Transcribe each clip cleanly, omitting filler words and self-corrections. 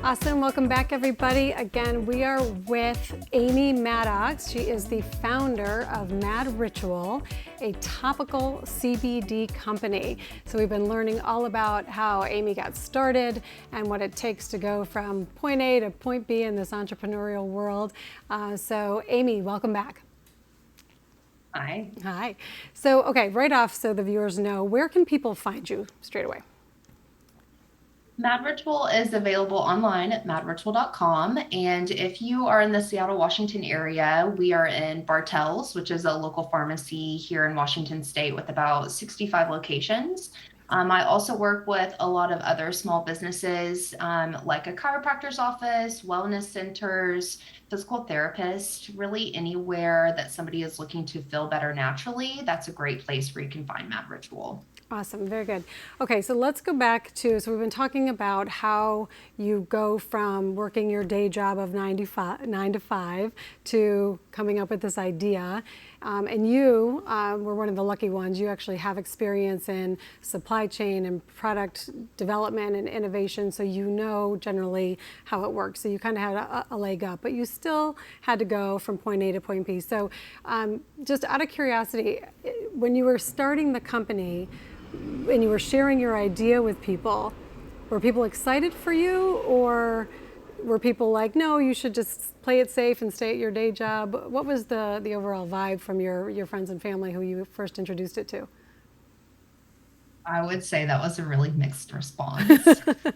Awesome. Welcome back, everybody. Again, we are with Amy Maddocks. She is the founder of Mad Ritual, a topical CBD company. So we've been learning all about how Amy got started and what it takes to go from point A to point B in this entrepreneurial world. So Amy, welcome back. Hi. Hi. So, okay, right off, so the viewers know, where can people find you straight away? Mad Ritual is available online at madritual.com. And if you are in the Seattle, Washington area, we are in Bartell's, which is a local pharmacy here in Washington State with about 65 locations. I also work with a lot of other small businesses, like a chiropractor's office, wellness centers, physical therapists, really anywhere that somebody is looking to feel better naturally. That's a great place where you can find Mad Ritual. Awesome, very good. Okay, so let's go back to, so we've been talking about how you go from working your day job of 9 to 5 to coming up with this idea. And you were one of the lucky ones. You actually have experience in supply chain and product development and innovation, so you know generally how it works. So you kind of had a leg up, but you still had to go from point A to point B. So just out of curiosity, when you were starting the company, and you were sharing your idea with people, were people excited for you, or were people like, no, you should just play it safe and stay at your day job? What was the overall vibe from your friends and family who you first introduced it to? I would say that was a really mixed response.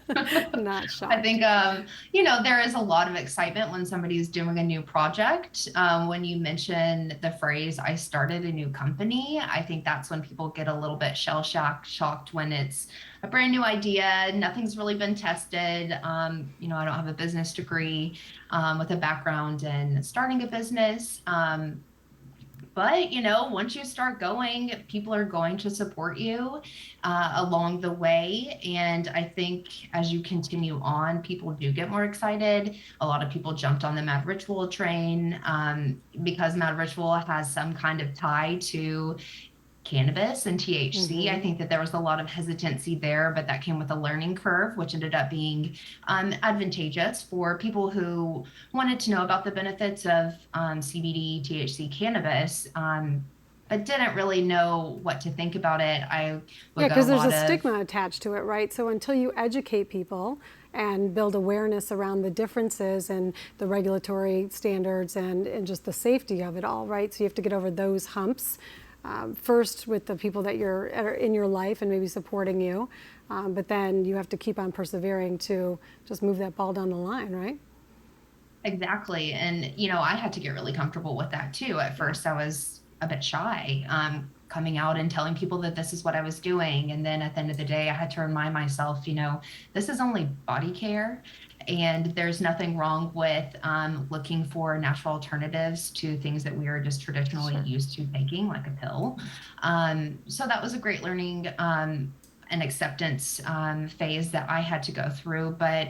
Not I shocked. think, there is a lot of excitement when somebody is doing a new project. When you mention the phrase, I started a new company, I think that's when people get a little bit shocked when it's a brand new idea. Nothing's really been tested. I don't have a business degree with a background in starting a business. But once you start going, people are going to support you along the way. And I think as you continue on, people do get more excited. A lot of people jumped on the Mad Ritual train because Mad Ritual has some kind of tie to cannabis and THC. I think that there was a lot of hesitancy there, but that came with a learning curve, which ended up being advantageous for people who wanted to know about the benefits of CBD, THC, cannabis. But didn't really know what to think about it. I Yeah, would get a because there's a lot of stigma attached to it, right? So until you educate people and build awareness around the differences and the regulatory standards and just the safety of it all, right? So you have to get over those humps. First with the people that are in your life and maybe supporting you, but then you have to keep on persevering to just move that ball down the line, right? Exactly. And, I had to get really comfortable with that too. At first, I was a bit shy, coming out and telling people that this is what I was doing. And then at the end of the day, I had to remind myself, this is only body care. And there's nothing wrong with looking for natural alternatives to things that we are just traditionally Sure. used to taking, like a pill. So that was a great learning and acceptance phase that I had to go through. But,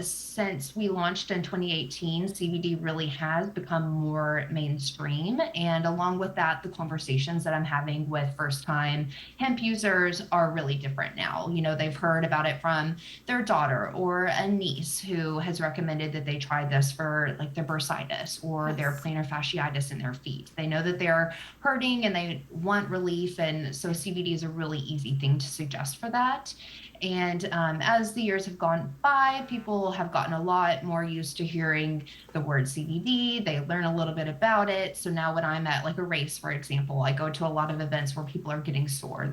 since we launched in 2018, CBD really has become more mainstream. And along with that, the conversations that I'm having with first time hemp users are really different now. They've heard about it from their daughter or a niece who has recommended that they try this for like their bursitis or their Yes. plantar fasciitis in their feet. They know that they're hurting and they want relief. And so CBD is a really easy thing to suggest for that. And as the years have gone by, people have gotten a lot more used to hearing the word CBD. They learn a little bit about it. So now when I'm at like a race, for example, I go to a lot of events where people are getting sore.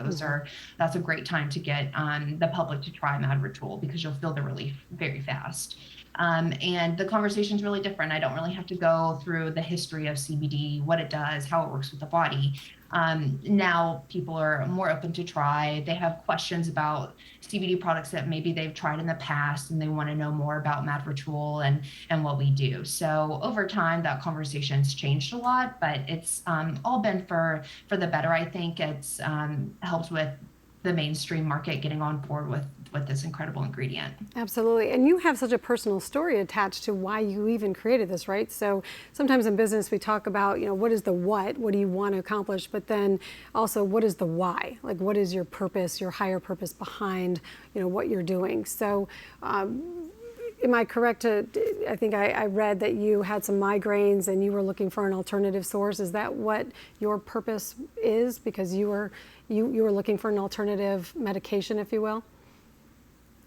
That's a great time to get the public to try Mad Ritual because you'll feel the relief very fast. And the conversation is really different. I don't really have to go through the history of CBD, what it does, how it works with the body. Now people are more open to try. They have questions about CBD products that maybe they've tried in the past and they want to know more about Mad Ritual and what we do. So over time, that conversation's changed a lot, but it's all been for the better. I think it's helped with the mainstream market getting on board with this incredible ingredient. Absolutely. And you have such a personal story attached to why you even created this, right? So sometimes in business we talk about, what is the what do you want to accomplish? But then also what is the why? Like what is your purpose, your higher purpose behind, what you're doing? So am I correct to, I think I read that you had some migraines and you were looking for an alternative source. Is that what your purpose is? Because you were looking for an alternative medication, if you will?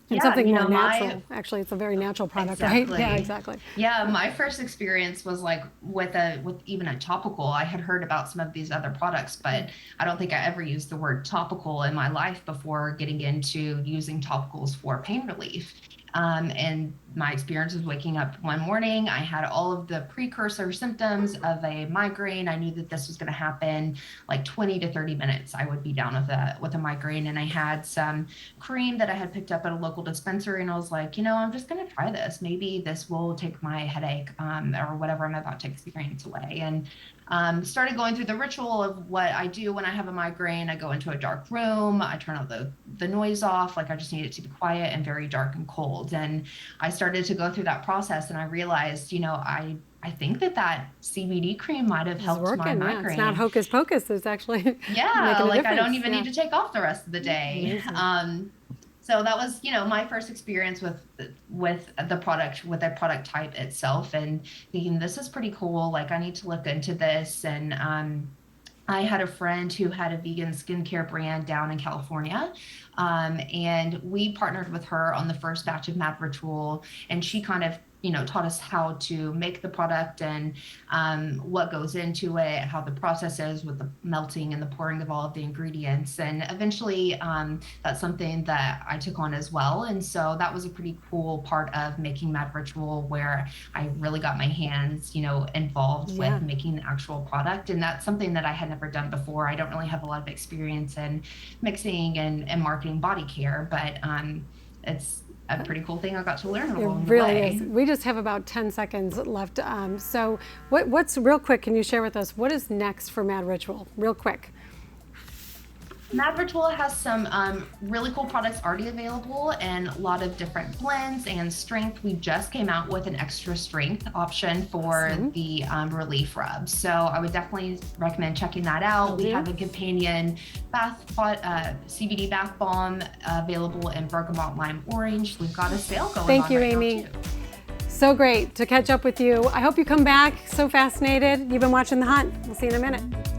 And Yeah, something you more know, natural. Actually, it's a very natural product, exactly. right? Yeah, exactly. Yeah, my first experience was like with even a topical. I had heard about some of these other products, but I don't think I ever used the word topical in my life before getting into using topicals for pain relief. And my experience was waking up one morning. I had all of the precursor symptoms of a migraine. I knew that this was going to happen like 20 to 30 minutes. I would be down with a migraine, and I had some cream that I had picked up at a local dispensary, and I was like, you know, I'm just going to try this. Maybe this will take my headache or whatever I'm about to experience away. And started going through the ritual of what I do when I have a migraine. I go into a dark room. I turn all the noise off. Like I just need it to be quiet and very dark and cold. And I started to go through that process, and I realized, you know, I think that CBD cream might have helped Working, my yeah. migraine. It's not hocus pocus. It's actually making a Like difference. I don't even need to take off the rest of the day. So that was, you know, my first experience with the product, with the product type itself, and thinking this is pretty cool. Like I need to look into this. And I had a friend who had a vegan skincare brand down in California. And we partnered with her on the first batch of Mad Ritual, and she kind of, you know, taught us how to make the product and what goes into it, how the process is with the melting and the pouring of all of the ingredients. And eventually that's something that I took on as well. And so that was a pretty cool part of making Mad Ritual, where I really got my hands, you know, involved with making the actual product. And that's something that I had never done before. I don't really have a lot of experience in mixing and marketing body care, but it's a pretty cool thing I got to learn along the way. Is. We just have about 10 seconds left. So what's real quick, can you share with us, what is next for Mad Ritual? Real quick. Mad Ritual has some really cool products already available, and a lot of different blends and strength. We just came out with an extra strength option for the relief rub. So I would definitely recommend checking that out. We have a companion CBD bath bomb available in bergamot, lime, orange. We've got a sale going on. Thank you, right Amy. now, too. So great to catch up with you. I hope you come back. So fascinated. You've been watching The Hunt. We'll see you in a minute.